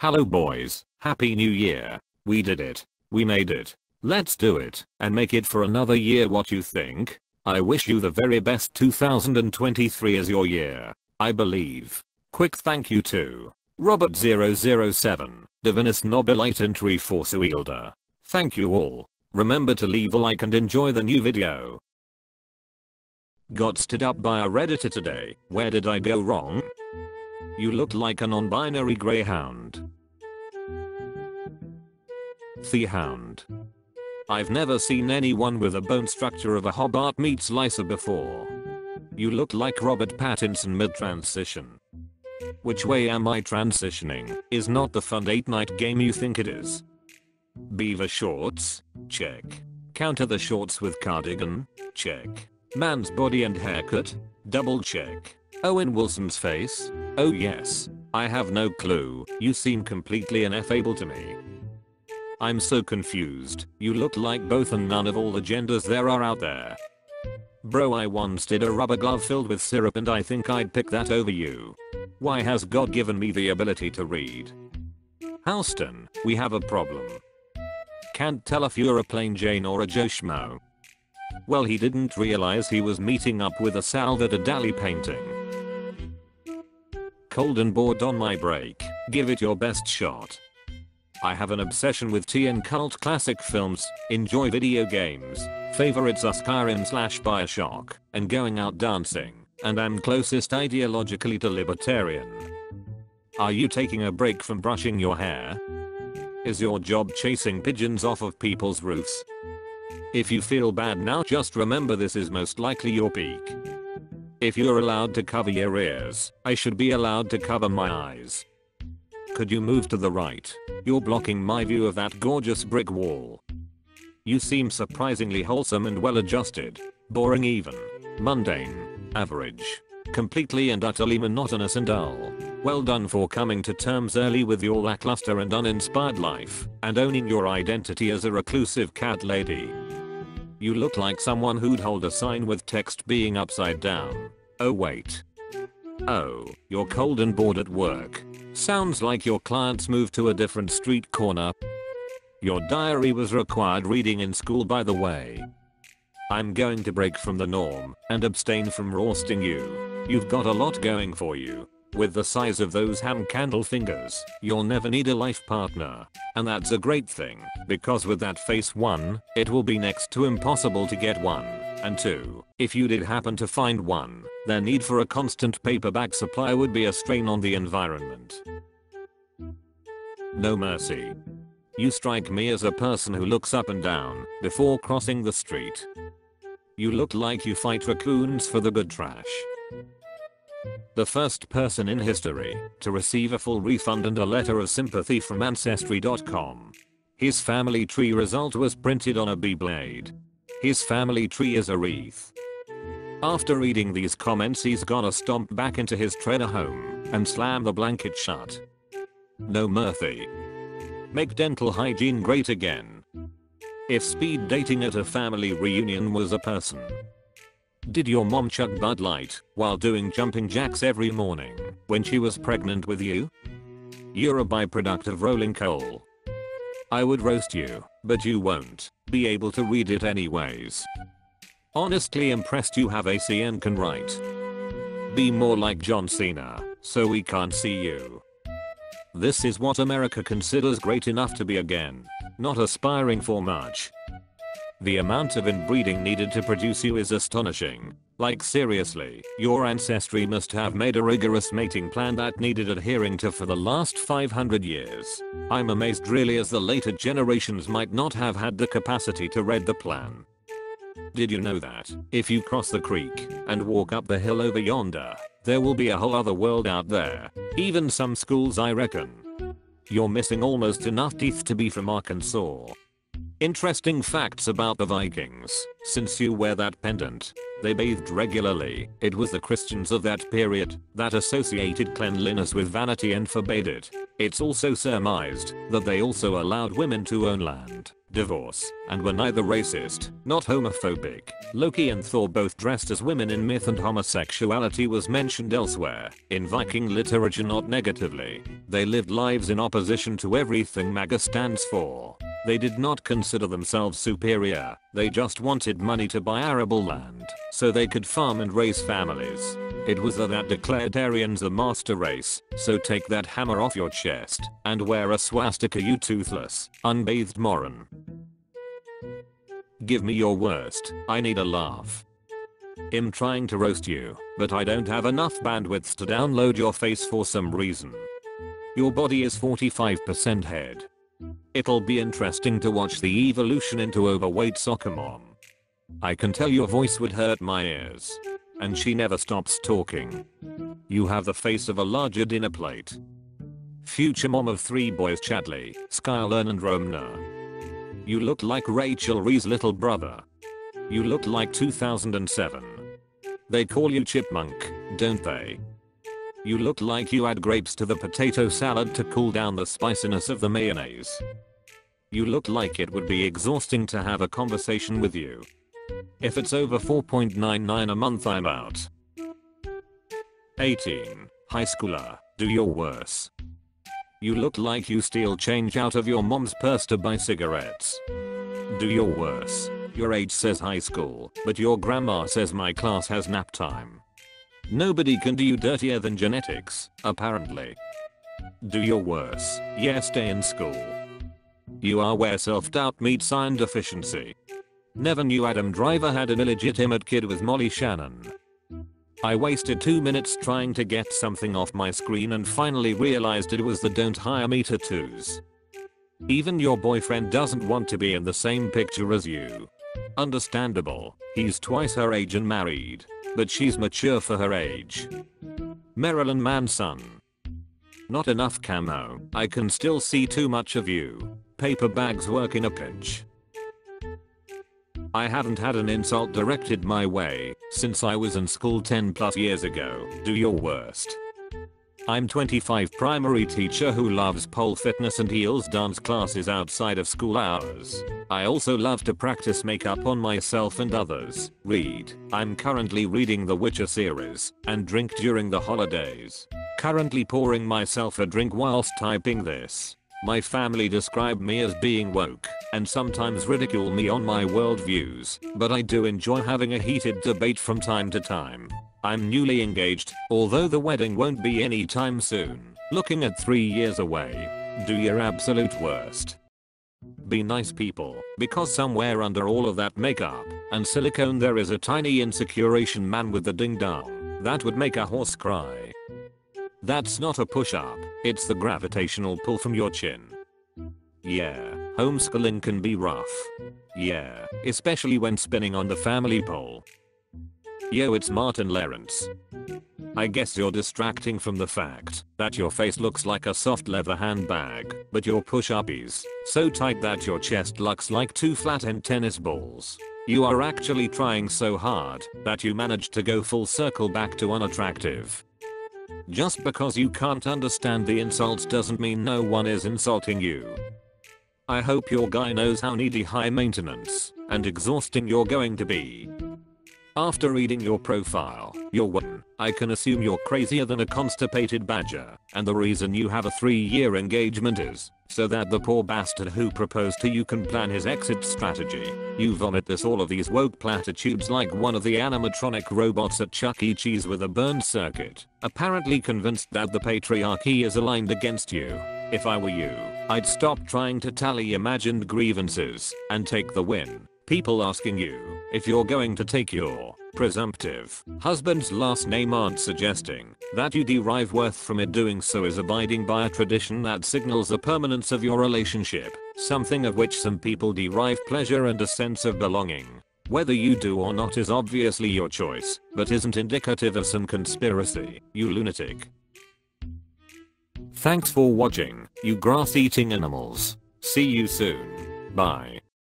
Hello boys, happy new year. We did it. We made it. Let's do it and make it for another year. What you think? I wish you the very best. 2023 is your year, I believe. Quick thank you to Robert007, Divinus Nobilite Entry Force Wielder. Thank you all. Remember to leave a like and enjoy the new video. Got stood up by a redditor today. Where did I go wrong? You look like a non-binary greyhound. The hound. I've never seen anyone with a bone structure of a Hobart meat slicer before. You look like Robert Pattinson mid-transition. Which way am I transitioning? Is not the fun date night game you think it is. Beaver shorts? Check. Counter the shorts with cardigan? Check. Man's body and haircut? Double check. Owen Wilson's face? Oh yes. I have no clue. You seem completely ineffable to me. I'm so confused. You look like both and none of all the genders there are out there. Bro, I once did a rubber glove filled with syrup and I think I'd pick that over you. Why has God given me the ability to read? Houston, we have a problem. Can't tell if you're a plain Jane or a Joe Schmo. Well, he didn't realize he was meeting up with a Salvador Dali painting. Cold and bored on my break. Give it your best shot. I have an obsession with tea and cult classic films, enjoy video games, favorites are Skyrim/Bioshock, and going out dancing, and I'm closest ideologically to libertarian. Are you taking a break from brushing your hair? Is your job chasing pigeons off of people's roofs? If you feel bad now, just remember this is most likely your peak. If you're allowed to cover your ears, I should be allowed to cover my eyes. Could you move to the right? You're blocking my view of that gorgeous brick wall. You seem surprisingly wholesome and well adjusted. Boring even. Mundane. Average. Completely and utterly monotonous and dull. Well done for coming to terms early with your lackluster and uninspired life, and owning your identity as a reclusive cat lady. You look like someone who'd hold a sign with text being upside down. Oh wait. Oh, you're cold and bored at work. Sounds like your clients moved to a different street corner. Your diary was required reading in school, by the way. I'm going to break from the norm and abstain from roasting you. You've got a lot going for you. With the size of those ham candle fingers, you'll never need a life partner. And that's a great thing, because with that face, 1, it will be next to impossible to get one, and 2, if you did happen to find one, their need for a constant paper bag supply would be a strain on the environment. No mercy. You strike me as a person who looks up and down before crossing the street. You look like you fight raccoons for the good trash. The first person in history to receive a full refund and a letter of sympathy from Ancestry.com. His family tree result was printed on a Beyblade. His family tree is a wreath. After reading these comments, he's gonna stomp back into his trailer home and slam the blanket shut. No mercy. Make dental hygiene great again. If speed dating at a family reunion was a person. Did your mom chug Bud Light while doing jumping jacks every morning when she was pregnant with you? You're a byproduct of rolling coal. I would roast you, but you won't be able to read it anyways. Honestly impressed you have AC and can write. Be more like John Cena, so we can't see you. This is what America considers great enough to be again, not aspiring for much. The amount of inbreeding needed to produce you is astonishing. Like seriously, your ancestry must have made a rigorous mating plan that needed adhering to for the last 500 years. I'm amazed really, as the later generations might not have had the capacity to read the plan. Did you know that if you cross the creek and walk up the hill over yonder, there will be a whole other world out there? Even some schools, I reckon. You're missing almost enough teeth to be from Arkansas. Interesting facts about the Vikings. Since you wear that pendant, they bathed regularly. It was the Christians of that period that associated cleanliness with vanity and forbade it. It's also surmised that they also allowed women to own land divorce, and were neither racist, not homophobic. Loki and Thor both dressed as women in myth, and homosexuality was mentioned elsewhere, in Viking literature, not negatively. They lived lives in opposition to everything MAGA stands for. They did not consider themselves superior, they just wanted money to buy arable land, so they could farm and raise families. It was that declared Aryans the master race, so take that hammer off your chest, and wear a swastika, you toothless, unbathed moron. Give me your worst, I need a laugh. I'm trying to roast you, but I don't have enough bandwidth to download your face for some reason. Your body is 45% head. It'll be interesting to watch the evolution into overweight soccer mom. I can tell your voice would hurt my ears. And she never stops talking. You have the face of a larger dinner plate. Future mom of 3 boys, Chadley, Skylar and Romna. You look like Rachel Ree's little brother. You look like 2007. They call you Chipmunk, don't they? You look like you add grapes to the potato salad to cool down the spiciness of the mayonnaise. You look like it would be exhausting to have a conversation with you. If it's over 4.99 a month, I'm out. 18. High schooler, do your worse. You look like you steal change out of your mom's purse to buy cigarettes. Do your worse. Your age says high school, but your grandma says my class has nap time. Nobody can do you dirtier than genetics, apparently. Do your worse. Yeah, stay in school. You are where self-doubt meets iron deficiency. Never knew Adam Driver had an illegitimate kid with Molly Shannon. I wasted 2 minutes trying to get something off my screen and finally realized it was the don't hire me tattoos. Even your boyfriend doesn't want to be in the same picture as you. Understandable, he's twice her age and married. But she's mature for her age. Marilyn Manson. Not enough camo, I can still see too much of you. Paper bags work in a pinch. I haven't had an insult directed my way since I was in school 10 plus years ago. Do your worst. I'm 25, primary teacher who loves pole fitness and heels dance classes outside of school hours. I also love to practice makeup on myself and others. Read. I'm currently reading the Witcher series and drink during the holidays. Currently pouring myself a drink whilst typing this. My family describe me as being woke and sometimes ridicule me on my worldviews, but I do enjoy having a heated debate from time to time. I'm newly engaged, although the wedding won't be anytime soon. Looking at 3 years away. Do your absolute worst. Be nice people, because somewhere under all of that makeup and silicone there is a tiny insecure Asian man with a ding dong that would make a horse cry. That's not a push-up, it's the gravitational pull from your chin. Yeah, homeschooling can be rough. Yeah, especially when spinning on the family pole. Yo, it's Martin Lawrence. I guess you're distracting from the fact that your face looks like a soft leather handbag, but your push-up is so tight that your chest looks like 2 flat-end tennis balls. You are actually trying so hard that you managed to go full circle back to unattractive. Just because you can't understand the insults doesn't mean no one is insulting you. I hope your guy knows how needy, high maintenance, and exhausting you're going to be. After reading your profile, you're one. I can assume you're crazier than a constipated badger, and the reason you have a 3-year engagement is so that the poor bastard who proposed to you can plan his exit strategy. You vomit all of these woke platitudes like one of the animatronic robots at Chuck E. Cheese with a burned circuit, apparently convinced that the patriarchy is aligned against you. If I were you, I'd stop trying to tally imagined grievances and take the win. People asking you if you're going to take your presumptive husband's last name aren't suggesting that you derive worth from it. Doing so is abiding by a tradition that signals the permanence of your relationship, something of which some people derive pleasure and a sense of belonging. Whether you do or not is obviously your choice, but isn't indicative of some conspiracy, you lunatic. Thanks for watching, you grass-eating animals. See you soon. Bye.